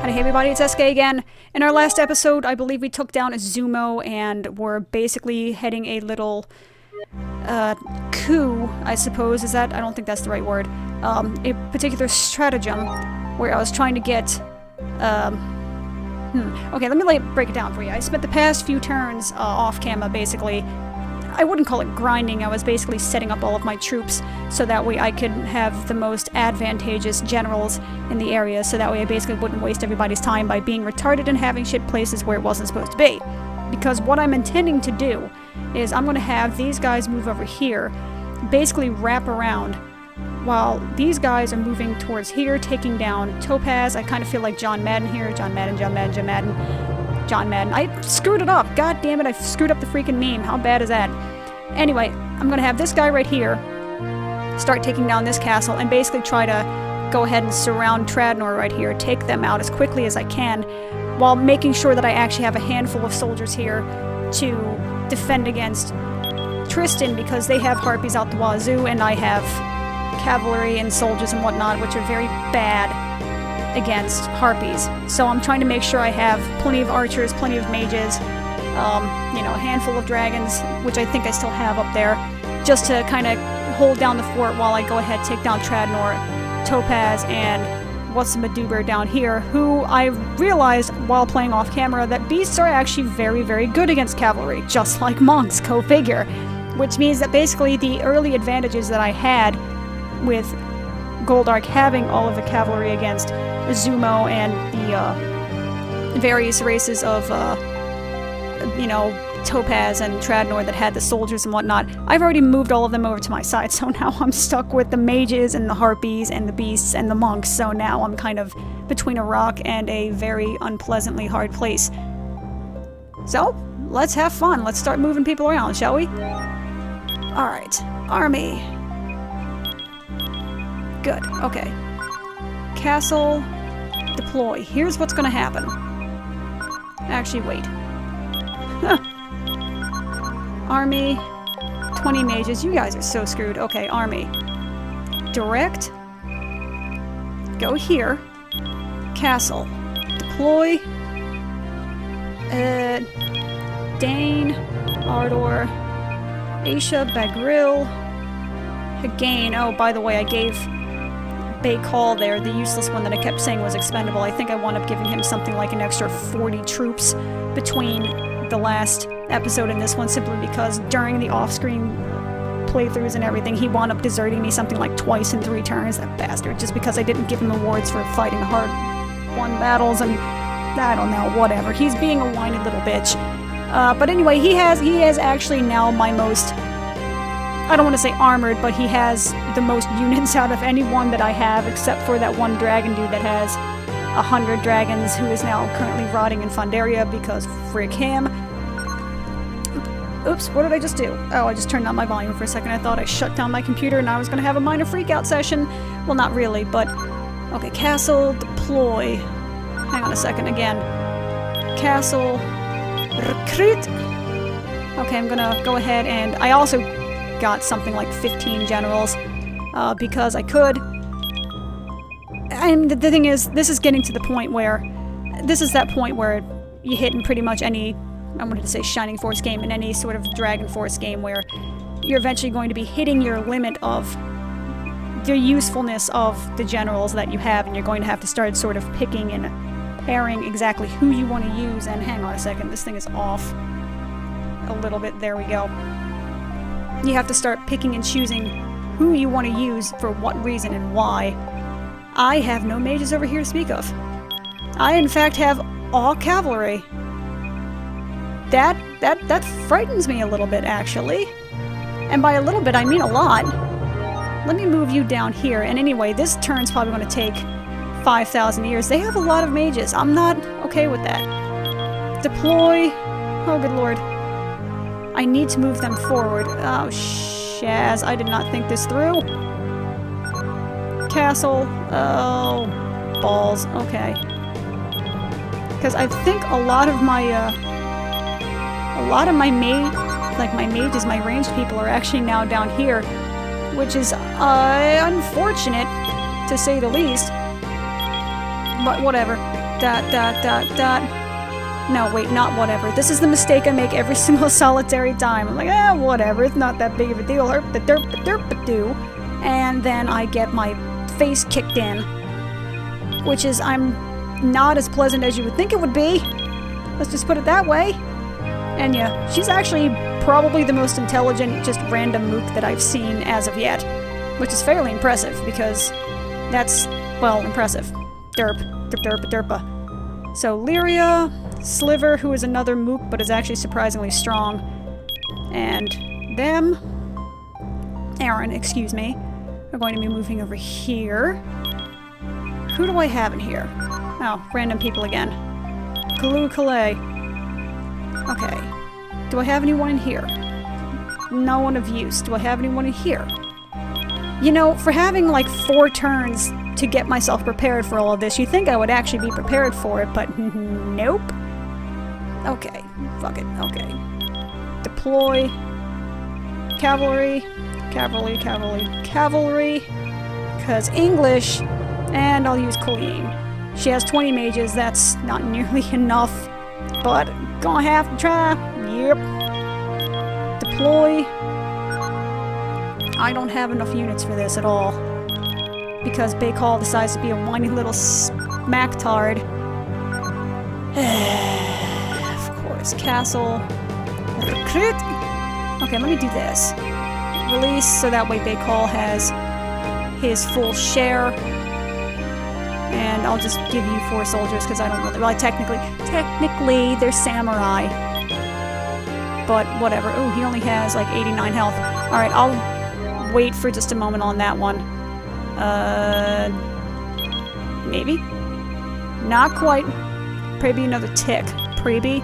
Hey everybody, it's SK again. In our last episode, I believe we took down a Zumo and were basically heading a little coup, I suppose. Is that? I don't think that's the right word. A particular stratagem where I was trying to get okay, let me break it down for you. I spent the past few turns off camera basically. I wouldn't call it grinding, I was basically setting up all of my troops so that way I could have the most advantageous generals in the area, so that way I basically wouldn't waste everybody's time by being retarded and having shit places where it wasn't supposed to be. Because what I'm intending to do is I'm going to have these guys move over here, basically wrap around, while these guys are moving towards here, taking down Topaz. I kind of feel like John Madden here. John Madden. I screwed it up. God damn it, I screwed up the freaking meme. How bad is that? Anyway, I'm gonna have this guy right here start taking down this castle and basically try to go ahead and surround Tradnor right here, take them out as quickly as I can, while making sure that I actually have a handful of soldiers here to defend against Tristan, because they have harpies out the wazoo and I have cavalry and soldiers and whatnot, which are very bad against harpies. So I'm trying to make sure I have plenty of archers, plenty of mages, you know, a handful of dragons, which I think I still have up there, just to kind of hold down the fort while I go ahead, take down Tradnor, Topaz, and what's the Maduber down here, who I realized while playing off camera that beasts are actually very, very good against cavalry, just like monks, go figure. Which means that basically the early advantages that I had with Goldark having all of the cavalry against Zumo and the various races of, you know, Topaz and Tradnor that had the soldiers and whatnot, I've already moved all of them over to my side, so now I'm stuck with the mages and the harpies and the beasts and the monks, so now I'm kind of between a rock and a very unpleasantly hard place. So, let's have fun. Let's start moving people around, shall we? Alright, army. Good, okay. Castle, deploy. Here's what's gonna happen. Actually, wait. Army, 20 mages. You guys are so screwed. Okay, army. Direct. Go here. Castle. Deploy. Dane. Ardor. Aisha, Bagril. Hagain. Oh, by the way, I gave Baykal there, the useless one that I kept saying was expendable. I think I wound up giving him something like an extra 40 troops between the last episode and this one, simply because during the off-screen playthroughs and everything, he wound up deserting me something like twice in 3 turns, that bastard, just because I didn't give him awards for fighting hard-won battles and, I don't know, whatever. He's being a whiny little bitch. But anyway, he has actually now my most, I don't want to say armored, but he has the most units out of anyone that I have, except for that one dragon dude that has 100 dragons, who is now currently rotting in Fandaria, because frick him. Oops, what did I just do? Oh, I just turned down my volume for a second. I thought I shut down my computer and I was going to have a minor freakout session. Well, not really, but... Okay, castle, deploy. Hang on a second, again. Castle, recruit. Okay, I'm gonna go ahead and... I also got something like 15 generals, because I could. And the thing is, this is getting to the point where... This is that point where you hit in pretty much any... I wanted to say Shining Force game, in any sort of Dragon Force game, where you're eventually going to be hitting your limit of the usefulness of the generals that you have, and you're going to have to start sort of picking and pairing exactly who you want to use. And hang on a second, this thing is off a little bit. There we go. You have to start picking and choosing who you want to use for what reason and why. I have no mages over here to speak of. I, in fact, have all cavalry. That frightens me a little bit, actually. And by a little bit, I mean a lot. Let me move you down here. And anyway, this turn's probably going to take 5,000 years. They have a lot of mages. I'm not okay with that. Deploy. Oh, good lord. I need to move them forward. Oh, Shaz, I did not think this through. Castle. Oh, balls. Okay. Because I think a lot of my mages, my ranged people, are actually now down here, which is unfortunate, to say the least. But whatever. No, wait, not whatever. This is the mistake I make every single solitary time. I'm like, whatever, it's not that big of a deal. Herp the derp the derp the do. And then I get my face kicked in. Which is, I'm not as pleasant as you would think it would be. Let's just put it that way. And yeah, she's actually probably the most intelligent, just random mook that I've seen as of yet. Which is fairly impressive, because that's, well, impressive. Derp. Derp derp derpa. So, Lyria, Sliver, who is another mook, but is actually surprisingly strong. And them, Aaron, excuse me, are going to be moving over here. Who do I have in here? Oh, random people again. Kalu Kalei. Okay. Do I have anyone in here? No one of use. Do I have anyone in here? You know, for having like 4 turns to get myself prepared for all of this, you'd think I would actually be prepared for it, but nope. Okay. Fuck it. Okay. Deploy. Cavalry. Cavalry, cavalry, cavalry. Because English. And I'll use Colleen. She has 20 mages. That's not nearly enough. But gonna have to try. Yep. Deploy. I don't have enough units for this at all. Because Bakal decides to be a whiny little smacktard. Of course. Castle. Recruit. Okay, let me do this. Release, so that way Bakal has his full share. And I'll just give you 4 soldiers, because I don't really... Well, technically, they're samurai. But whatever. Ooh, he only has like 89 health. Alright, I'll wait for just a moment on that one. Maybe? Not quite. Pray be another tick. Pray be?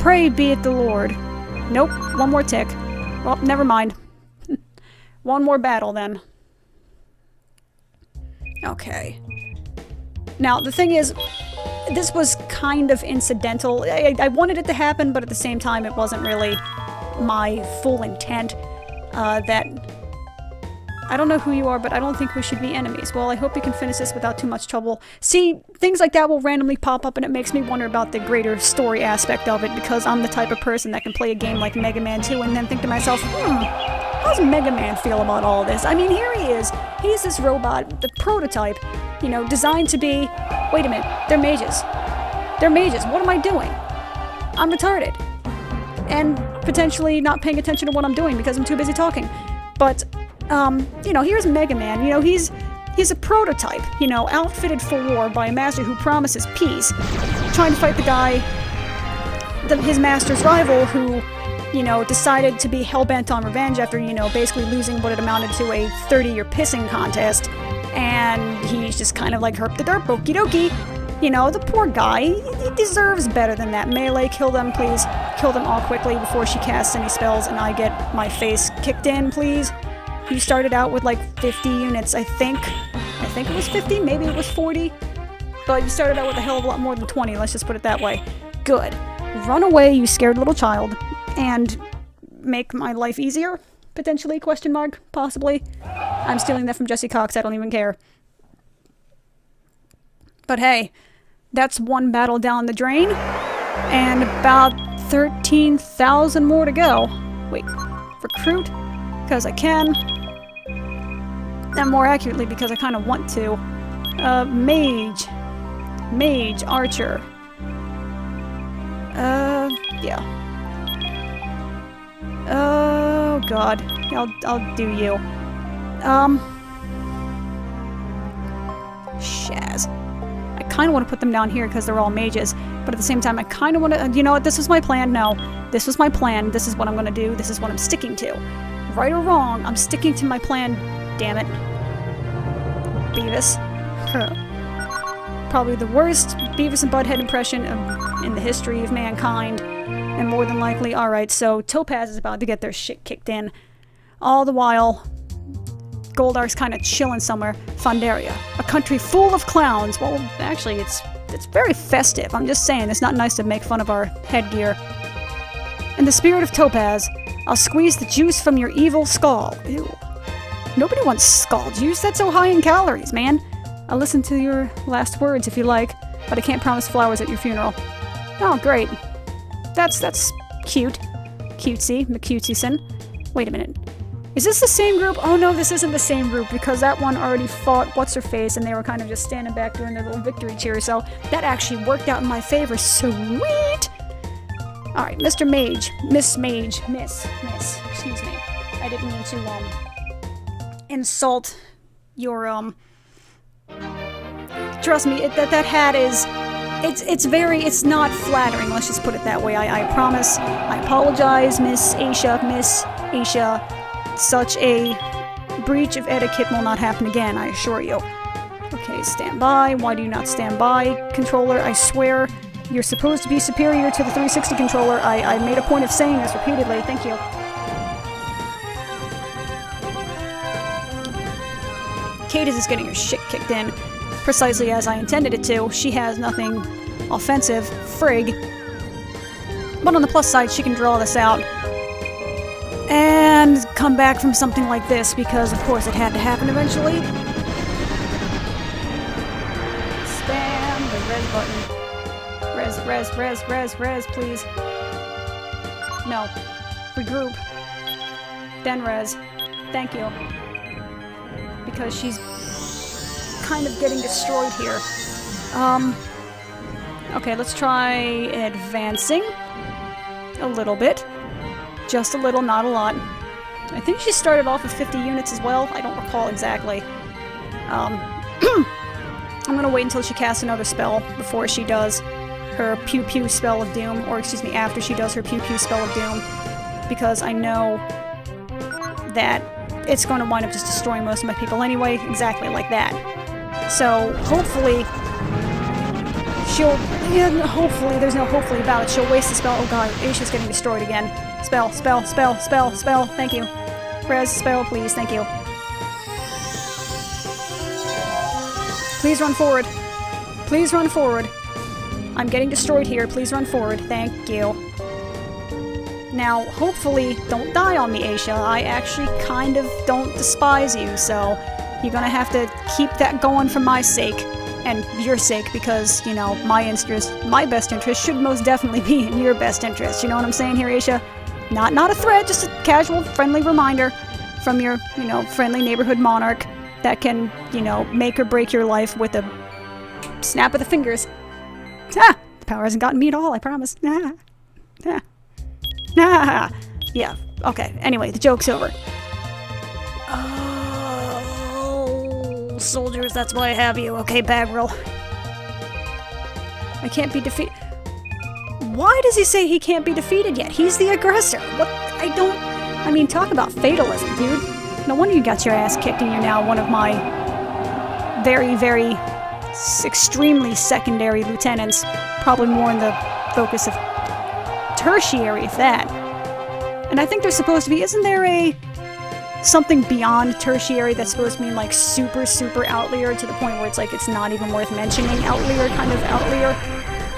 Pray be it the Lord. Nope, one more tick. Well, never mind. One more battle, then. Okay. Now, the thing is, this was kind of incidental. I wanted it to happen, but at the same time, it wasn't really my full intent. That... I don't know who you are, but I don't think we should be enemies. Well, I hope we can finish this without too much trouble. See, things like that will randomly pop up, and it makes me wonder about the greater story aspect of it, because I'm the type of person that can play a game like Mega Man 2 and then think to myself, how's Mega Man feel about all this? I mean, here he is. He's this robot, the prototype, you know, designed to be... Wait a minute, they're mages. They're mages. What am I doing? I'm retarded. And potentially not paying attention to what I'm doing because I'm too busy talking. But... you know, here's Mega Man. You know, he's a prototype, you know, outfitted for war by a master who promises peace, trying to fight the guy, his master's rival, who, you know, decided to be hell-bent on revenge after, you know, basically losing what had amounted to a 30-year pissing contest, and he's just kind of like, herp the derp, okie dokie. You know, the poor guy, he deserves better than that. Melee, kill them, please. Kill them all quickly before she casts any spells and I get my face kicked in, please. You started out with like 50 units, I think. I think it was 50, maybe it was 40. But you started out with a hell of a lot more than 20, let's just put it that way. Good. Run away, you scared little child. And make my life easier? Potentially, question mark, possibly. I'm stealing that from Jesse Cox, I don't even care. But hey, that's one battle down the drain. And about 13,000 more to go. Wait, recruit? Because I can. And more accurately, because I kind of want to. Mage. Mage, archer. Yeah. Oh, God. I'll do you. Shaz. I kind of want to put them down here because they're all mages, but at the same time, I kind of want to... You know what? This was my plan. No. This was my plan. This is what I'm going to do. This is what I'm sticking to. Right or wrong, I'm sticking to my plan, damn it. Beavis. Probably the worst Beavis and Butthead impression in the history of mankind. And more than likely, alright, so Topaz is about to get their shit kicked in. All the while, Goldar's kind of chilling somewhere. Fandaria, a country full of clowns. Well, actually, it's very festive. I'm just saying, it's not nice to make fun of our headgear. In the spirit of Topaz, I'll squeeze the juice from your evil skull. Ew. Nobody wants skull juice. That's so high in calories, man. I'll listen to your last words if you like. but I can't promise flowers at your funeral. Oh, great. That's cute. Cutesy, McCutesy-son. Wait a minute. Is this the same group? Oh no, this isn't the same group because that one already fought What's-Her-Face and they were kind of just standing back doing their little victory cheer, so that actually worked out in my favor. Sweet! Alright, Mr. Mage. Miss, excuse me. I didn't mean to, insult your, trust me, that hat is... It's not flattering, let's just put it that way. I promise. I apologize, Miss Aisha. Such a breach of etiquette will not happen again, I assure you. Okay, stand by. Why do you not stand by, controller? I swear, you're supposed to be superior to the 360 controller. I made a point of saying this repeatedly. Thank you. Cadis is getting her shit kicked in. Precisely as I intended it to. She has nothing offensive. Frig. But on the plus side, she can draw this out. And come back from something like this, because of course it had to happen eventually. Spam the res button. Res, please. No. Regroup. Then res. Thank you. Because she's kind of getting destroyed here. Okay, let's try advancing a little bit. Just a little, not a lot. I think she started off with 50 units as well. I don't recall exactly. I'm gonna wait until she casts another spell before she does her Pew Pew spell of doom, or excuse me, after she does her Pew Pew spell of doom, because I know that it's going to wind up just destroying most of my people anyway, exactly like that. So, hopefully, hopefully, there's no hopefully about it, she'll waste the spell. Oh god, Aisha's getting destroyed again. Spell, thank you. Res, spell, please, thank you. Please run forward. Please run forward. I'm getting destroyed here, please run forward, thank you. Now, hopefully, don't die on me, Aisha. I actually kind of don't despise you, so you're gonna have to keep that going for my sake. And your sake, because, you know, my best interest should most definitely be in your best interest. You know what I'm saying here, Aisha? Not a threat, just a casual, friendly reminder from your, you know, friendly neighborhood monarch that can, you know, make or break your life with a snap of the fingers. Ah! The power hasn't gotten me at all, I promise. Nah. Nah. Nah. Yeah, okay. Anyway, the joke's over. Oh, soldiers, that's why I have you. Okay, Bagrill. I can't be defeated. Why does he say he can't be defeated yet? He's the aggressor. What? I mean, talk about fatalism, dude. No wonder you got your ass kicked and you're now one of my very, very extremely secondary lieutenants. Probably more in the focus of tertiary, if that. And I think there's supposed to be, isn't there something beyond tertiary that's supposed to mean like super, super outlier to the point where it's like it's not even worth mentioning outlier, kind of outlier?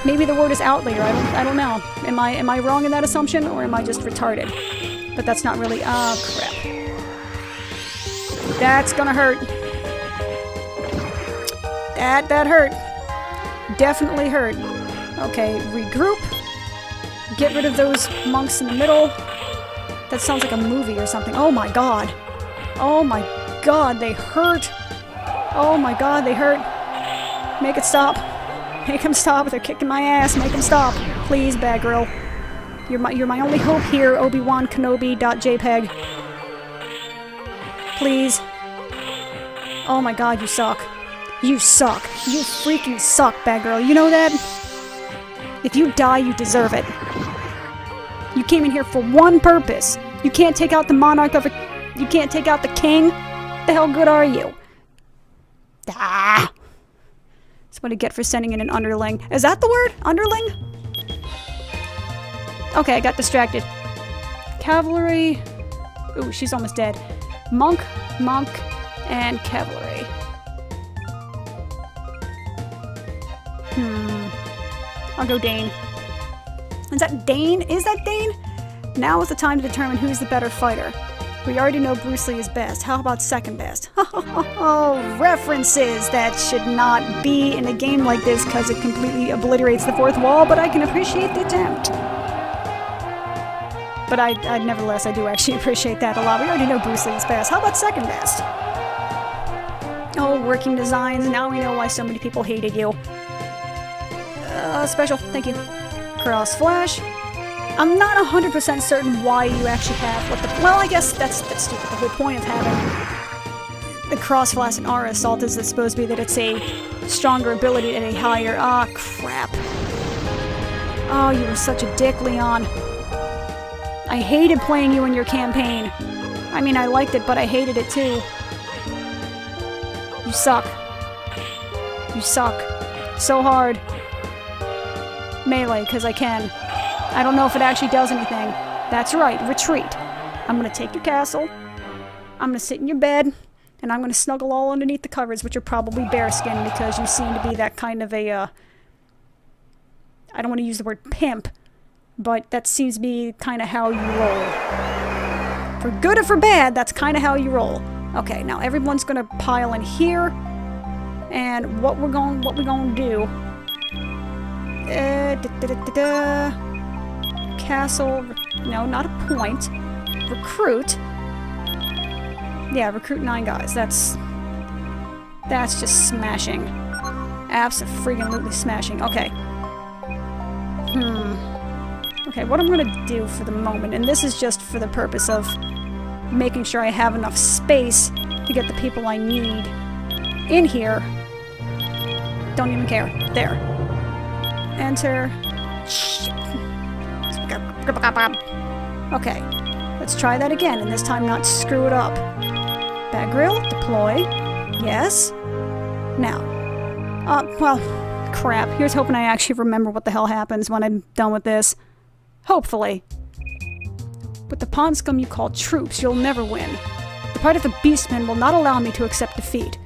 Maybe the word is outlier, I don't know. Am I wrong in that assumption, or am I just retarded? But that's not really, oh crap. That's gonna hurt. That hurt. Definitely hurt. Okay, regroup. Get rid of those monks in the middle. That sounds like a movie or something. Oh my god. Oh my god, they hurt. Oh my god, they hurt. Make it stop. Make them stop. They're kicking my ass. Make them stop. Please, bad girl. You're my only hope here, Obi-Wan Kenobi.jpg. Please. Oh my god, you suck. You suck. You freaking suck, bad girl. You know that? If you die, you deserve it. You came in here for one purpose. You can't take out the monarch of a... You can't take out the king? The hell good are you? Ah! That's what I get for sending in an underling. Is that the word? Underling? Okay, I got distracted. Cavalry. Ooh, she's almost dead. Monk, and cavalry. I'll go Dane. Is that Dane? Is that Dane? Now is the time to determine who's the better fighter. We already know Bruce Lee is best. How about second best? Oh, references that should not be in a game like this because it completely obliterates the fourth wall, but I can appreciate the attempt. But nevertheless, I do actually appreciate that a lot. We already know Bruce Lee is best. How about second best? Oh, working designs. Now we know why so many people hated you. Special. Thank you. Cross Flash. I'm not 100% certain why you actually have what the... Well, I guess that's stupid. The whole point of having the Cross Flash and Aura Assault is it's supposed to be that it's a stronger ability at a higher... Ah, crap. Oh, you were such a dick, Leon. I hated playing you in your campaign. I mean, I liked it, but I hated it too. You suck. You suck. So hard. Melee, because I can. I don't know if it actually does anything. That's right, retreat. I'm gonna take your castle. I'm gonna sit in your bed. And I'm gonna snuggle all underneath the covers, which are probably bearskin, because you seem to be that kind of a, I don't want to use the word pimp, but that seems to be kind of how you roll. For good or for bad, that's kind of how you roll. Okay, now everyone's gonna pile in here, and what we're gonna do? Castle. No, not a point. Recruit. Yeah, recruit 9 guys. That's just smashing. Abso-freaking-lutely smashing. Okay. Okay, what I'm gonna do for the moment, and this is just for the purpose of making sure I have enough space to get the people I need in here. Don't even care. There. Enter. Okay. Let's try that again, and this time not screw it up. Bag grill. Deploy. Yes. Now. Well, crap. Here's hoping I actually remember what the hell happens when I'm done with this. Hopefully. With the pawn scum you call troops, you'll never win. The part of the beastmen will not allow me to accept defeat.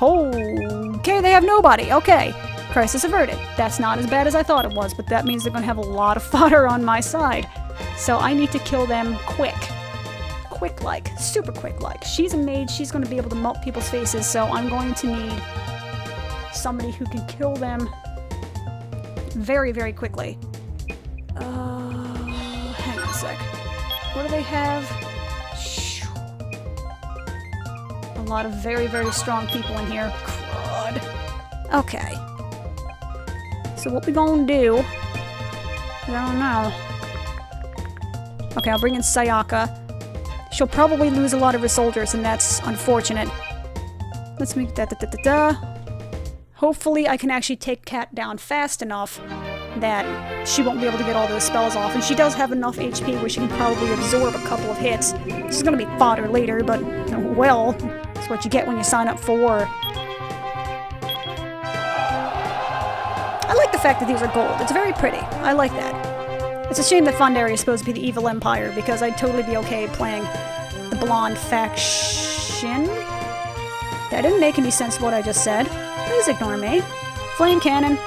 Okay, they have nobody. Okay. Crisis averted. That's not as bad as I thought it was, but that means they're going to have a lot of fodder on my side. So I need to kill them quick. Quick-like. Super quick-like. She's a mage. She's going to be able to melt people's faces, so I'm going to need somebody who can kill them very, very quickly. Hang on a sec. What do they have? A lot of very, very strong people in here. Crud. Okay. So what we gonna do? I don't know. Okay, I'll bring in Sayaka. She'll probably lose a lot of her soldiers, and that's unfortunate. Let's make that. Hopefully I can actually take Kat down fast enough that she won't be able to get all those spells off. And she does have enough HP where she can probably absorb a couple of hits. She's gonna be fodder later, but oh well. That's what you get when you sign up for war. I like the fact that these are gold. It's very pretty. I like that. It's a shame that Fandaria is supposed to be the evil empire, because I'd totally be okay playing the blonde faction. That didn't make any sense what I just said. Please ignore me. Flame cannon.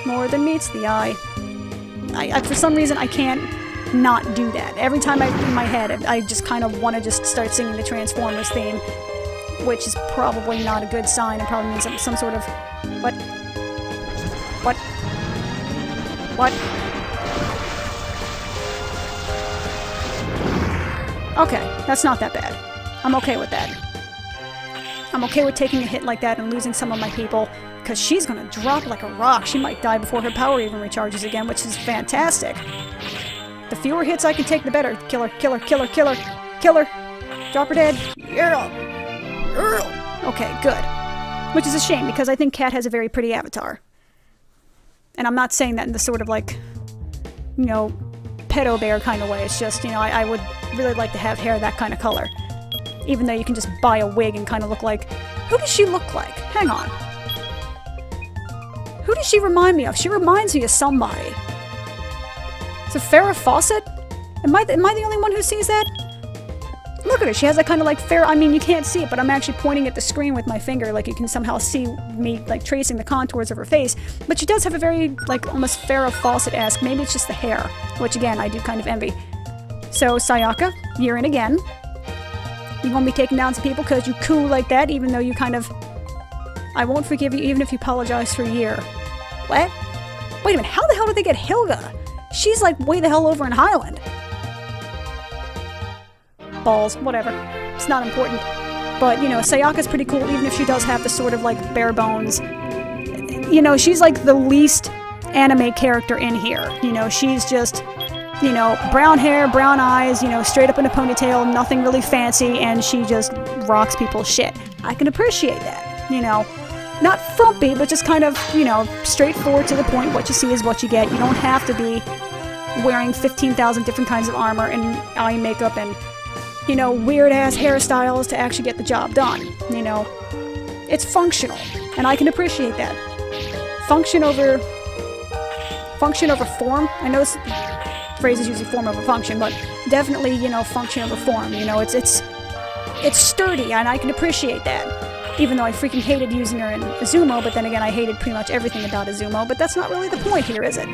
More than meets the eye. I for some reason, I can't not do that. Every time in my head, I just kind of want to just start singing the Transformers theme, which is probably not a good sign. It probably means some sort of... What? What? What? Okay, that's not that bad. I'm okay with that. I'm okay with taking a hit like that and losing some of my people, because she's gonna drop like a rock. She might die before her power even recharges again, which is fantastic. The fewer hits I can take, the better. Kill her, kill her, kill her, kill her, kill her. Drop her dead. Yeah. Okay, good. Which is a shame, because I think Kat has a very pretty avatar. And I'm not saying that in the sort of like, you know, pedo bear kind of way. It's just, you know, I would really like to have hair that kind of color. Even though you can just buy a wig and kind of look like... Who does she look like? Hang on. Who does she remind me of? She reminds me of somebody. Is it Farrah Fawcett? Am I the only one who sees that? Look at her. She has that kind of like fair... I mean, you can't see it, but I'm actually pointing at the screen with my finger. Like, you can somehow see me, like, tracing the contours of her face. But she does have a very, like, almost Farrah Fawcett-esque. Maybe it's just the hair. Which, again, I do kind of envy. So, Sayaka, you're in again. You gonna be taking down some people because you cool like that, even though you kind of... I won't forgive you even if you apologize for a year. What? Wait a minute, how the hell did they get Hilga? She's like way the hell over in Highland. Balls, whatever. It's not important. But, you know, Sayaka's pretty cool, even if she does have the sort of, like, bare bones. You know, she's like the least anime character in here. You know, she's just... You know, brown hair, brown eyes, you know, straight up in a ponytail, nothing really fancy, and she just rocks people's shit. I can appreciate that, you know. Not frumpy, but just kind of, you know, straightforward to the point. What you see is what you get. You don't have to be wearing 15,000 different kinds of armor and eye makeup and, you know, weird-ass hairstyles to actually get the job done, you know. It's functional, and I can appreciate that. Function over form. I know this phrase is usually form over function, but definitely, you know, function over form. You know, it's sturdy, and I can appreciate that. Even though I freaking hated using her in Azumo, but then again, I hated pretty much everything about Azumo, but that's not really the point here, is it?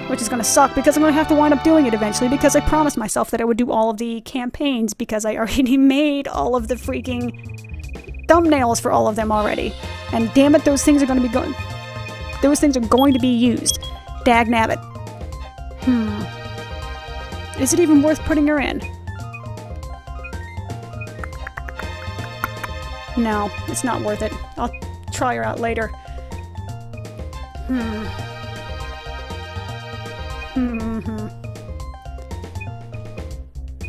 Which is gonna suck, because I'm gonna have to wind up doing it eventually, because I promised myself that I would do all of the campaigns, because I already made all of the freaking thumbnails for all of them already. And damn it, those things are going to be used. Dagnabbit. Is it even worth putting her in? No, it's not worth it. I'll try her out later.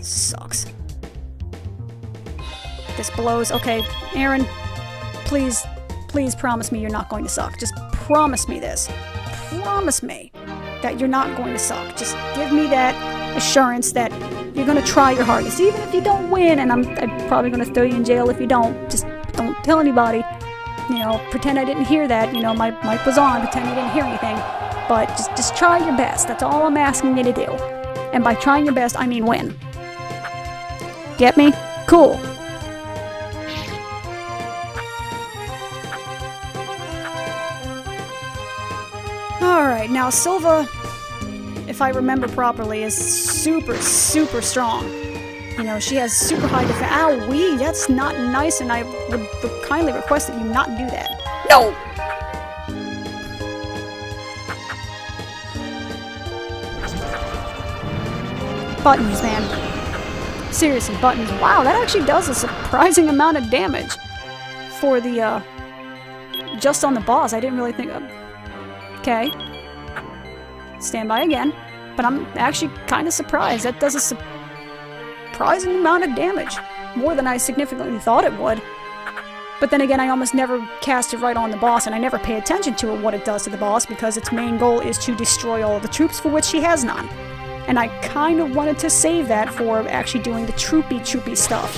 Sucks. This blows. Okay, Aaron, please promise me you're not going to suck. Just promise me this. Promise me that you're not going to suck. Just give me that assurance that you're going to try your hardest. Even if you don't win, and I'm probably going to throw you in jail if you don't. Just don't tell anybody. You know, pretend I didn't hear that. You know, my mic was on. Pretend you didn't hear anything. But just try your best. That's all I'm asking you to do. And by trying your best, I mean win. Get me? Cool. Alright, now Silva, if I remember properly, is super, super strong. You know, she has super high defense. Ow-wee, that's not nice, and I would kindly request that you not do that. No! Buttons, man. Seriously, buttons. Wow, that actually does a surprising amount of damage for the, just on the boss. I didn't really think of... Okay. Stand by again. But I'm actually kind of surprised. That does a surprising amount of damage. More than I significantly thought it would. But then again, I almost never cast it right on the boss, and I never pay attention to what it does to the boss, because its main goal is to destroy all of the troops, for which she has none. And I kind of wanted to save that for actually doing the troopy stuff.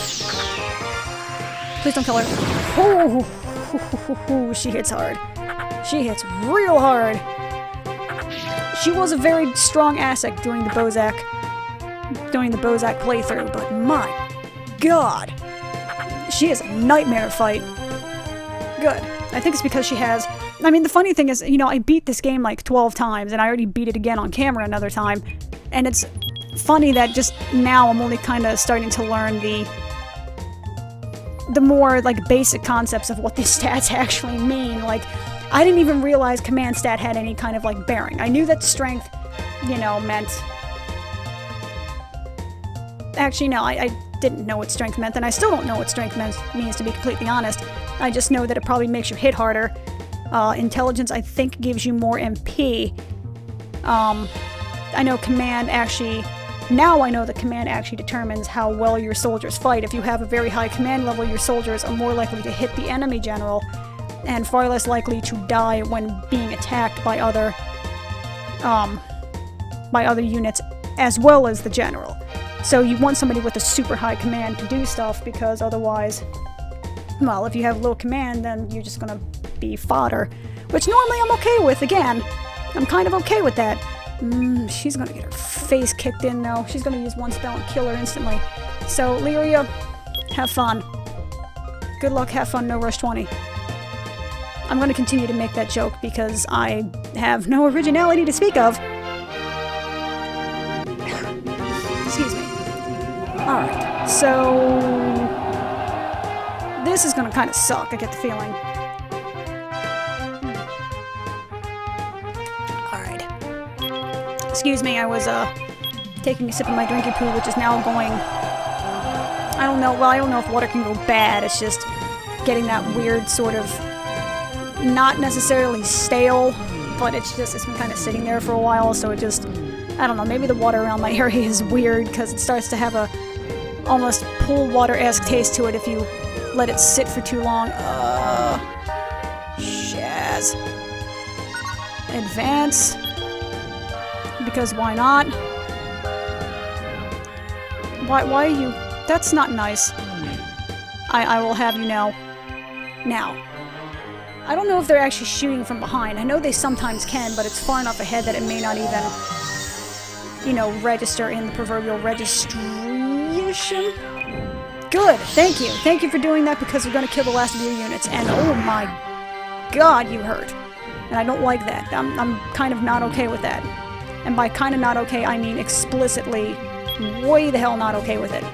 Please don't kill her. Oh, she hits hard. She hits real hard. She was a very strong asset doing the Bozak playthrough, but my god, she is a nightmare fight. Good. I think it's because she has... I mean, the funny thing is, you know, I beat this game like 12 times, and I already beat it again on camera another time, and it's funny that just now I'm only kind of starting to learn the more, like, basic concepts of what these stats actually mean. Like, I didn't even realize command stat had any kind of, like, bearing. I knew that strength, you know, meant... Actually, no, I didn't know what strength meant, and I still don't know what strength means, to be completely honest. I just know that it probably makes you hit harder. Intelligence, I think, gives you more MP. I know command actually... Now I know that command actually determines how well your soldiers fight. If you have a very high command level, your soldiers are more likely to hit the enemy general, and far less likely to die when being attacked by other units, as well as the general. So you want somebody with a super high command to do stuff, because otherwise, well, if you have low command, then you're just gonna be fodder. Which normally I'm okay with, again. I'm kind of okay with that. She's gonna get her face kicked in, though. She's gonna use one spell and kill her instantly. So, Lyria, have fun. Good luck, have fun, no rush 20. I'm gonna continue to make that joke because I have no originality to speak of. Excuse me. Alright, so... This is gonna kind of suck, I get the feeling. Alright. Excuse me, I was, taking a sip of my drinky poo, which is now going... I don't know, well, I don't know if water can go bad, it's just getting that weird sort of... not necessarily stale, but it's been kind of sitting there for a while, so it just... I don't know, maybe the water around my area is weird, because it starts to have a almost pool water-esque taste to it if you let it sit for too long. Shaz. Advance. Because why not? Why are you... That's not nice. I will have you know. Now. I don't know if they're actually shooting from behind. I know they sometimes can, but it's far enough ahead that it may not even, you know, register in the proverbial registration. Good, thank you. Thank you for doing that because we're going to kill the last of your units. And oh my god, you hurt. And I don't like that. I'm kind of not okay with that. And by kind of not okay, I mean explicitly way the hell not okay with it.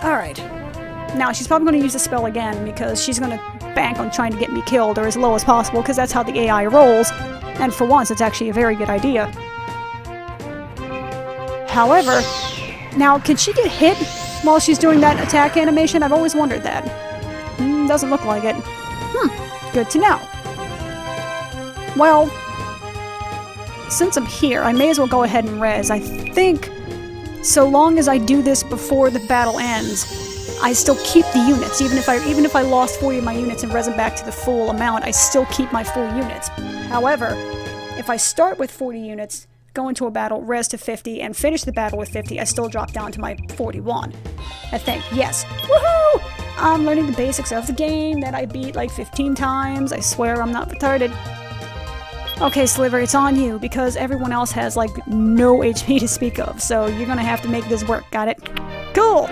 Alright. Now, she's probably going to use the spell again because she's going to bank on trying to get me killed or as low as possible because that's how the AI rolls. And for once, it's actually a very good idea. However, now, can she get hit while she's doing that attack animation? I've always wondered that. Doesn't look like it. Good to know. Well, since I'm here, I may as well go ahead and res. I think, so long as I do this before the battle ends, I still keep the units. Even if I lost 40 of my units and res them back to the full amount, I still keep my full units. However, if I start with 40 units, go into a battle, res to 50, and finish the battle with 50, I still drop down to my 41. I think, yes. Woohoo! I'm learning the basics of the game that I beat like 15 times. I swear I'm not retarded. Okay, Sliver, it's on you, because everyone else has like no HP to speak of, so you're gonna have to make this work, got it? Cool!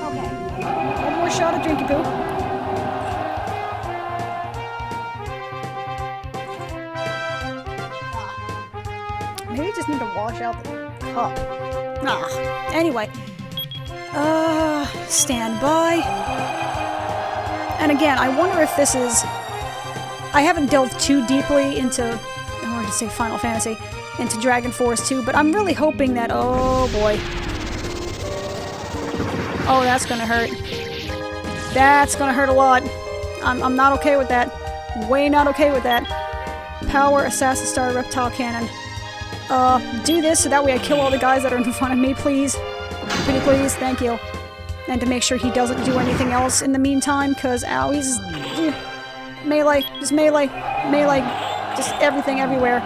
Okay, one more shot of Drinky Poo. Maybe I just need to wash out the cup. Anyway. Stand by. And again, I wonder if this is... I haven't delved too deeply into... I wanted to say Final Fantasy. Into Dragon Force 2, but I'm really hoping that... Oh, boy. Oh, that's gonna hurt. That's gonna hurt a lot. I'm not okay with that. Way not okay with that. Power, Assassin Star, Reptile Cannon. Do this so that way I kill all the guys that are in front of me, please. Pretty please, thank you. And to make sure he doesn't do anything else in the meantime, because, ow, he's... melee, just melee, just everything everywhere.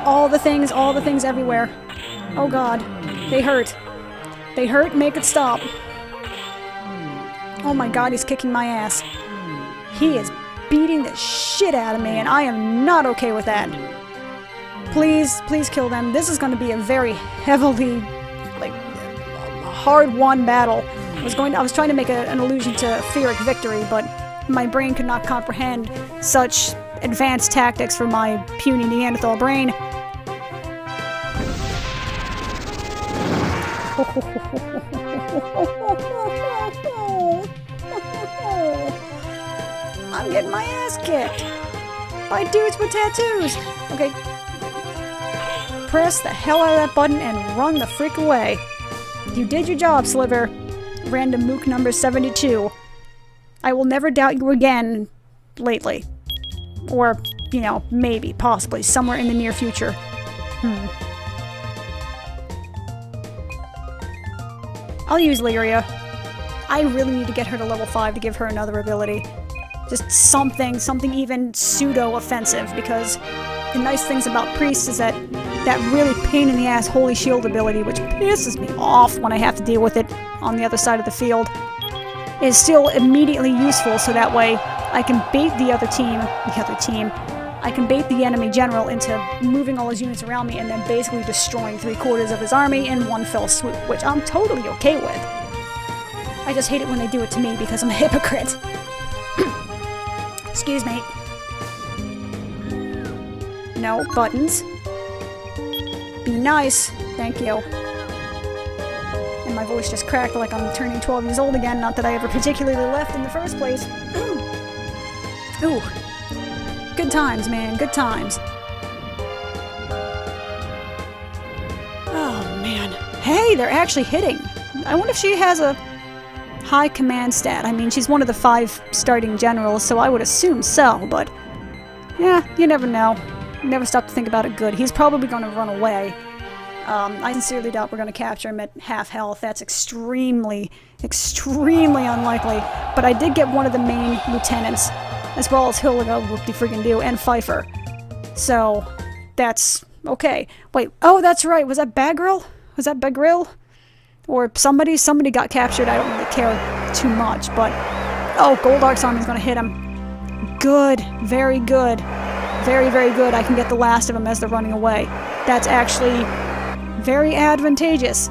All the things everywhere. Oh god, they hurt. They hurt, make it stop. Oh my god, he's kicking my ass. He is beating the shit out of me, and I am not okay with that. Please, please kill them. This is going to be a very heavily, like, hard-won battle. I was trying to make an allusion to Pyrrhic victory, but my brain could not comprehend such advanced tactics for my puny Neanderthal brain. I'm getting my ass kicked by dudes with tattoos. Okay. Press the hell out of that button and run the freak away. You did your job, Sliver. Random Mook number 72. I will never doubt you again lately. Or, you know, maybe, possibly, somewhere in the near future. I'll use Lyria. I really need to get her to level 5 to give her another ability. Just something even pseudo-offensive, because the nice things about Priest is that really pain-in-the-ass Holy Shield ability, which pisses me off when I have to deal with it on the other side of the field, is still immediately useful, so that way I can bait the other team, I can bait the enemy general into moving all his units around me and then basically destroying 3/4 of his army in one fell swoop, which I'm totally okay with. I just hate it when they do it to me because I'm a hypocrite. Excuse me. No buttons. Be nice. Thank you. my voice just cracked like I'm turning 12 years old again. Not that I ever particularly left in the first place. Ooh. Good times, man. Good times. Oh, man. Hey, they're actually hitting. I wonder if she has a high command stat. I mean, she's one of the 5 starting generals, so I would assume so, but... yeah, you never know. You never stop to think about it good. He's probably going to run away. I sincerely doubt we're going to capture him at half health. That's extremely, extremely unlikely. But I did get one of the main lieutenants, as well as Hilligo, whoop-de-freaking-do, and Pfeiffer. So, that's okay. Wait, oh, that's right. Was that Bagrill? Was that Bagrill? Or somebody? Somebody got captured. I don't really care too much, but... oh, Goldark's army's going to hit him. Good. Very good. Very, very good. I can get the last of them as they're running away. That's actually... very advantageous.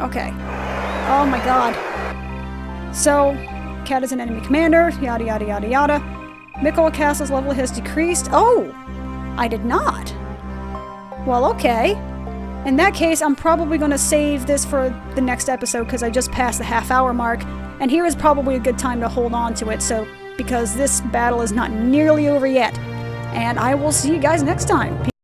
Okay. Oh my god. So, Cat is an enemy commander, yada yada yada yada. Mikola Castle's level has decreased. Oh! I did not. Well, okay. In that case, I'm probably going to save this for the next episode because I just passed the half-hour mark, and here is probably a good time to hold on to it, so because this battle is not nearly over yet. And I will see you guys next time.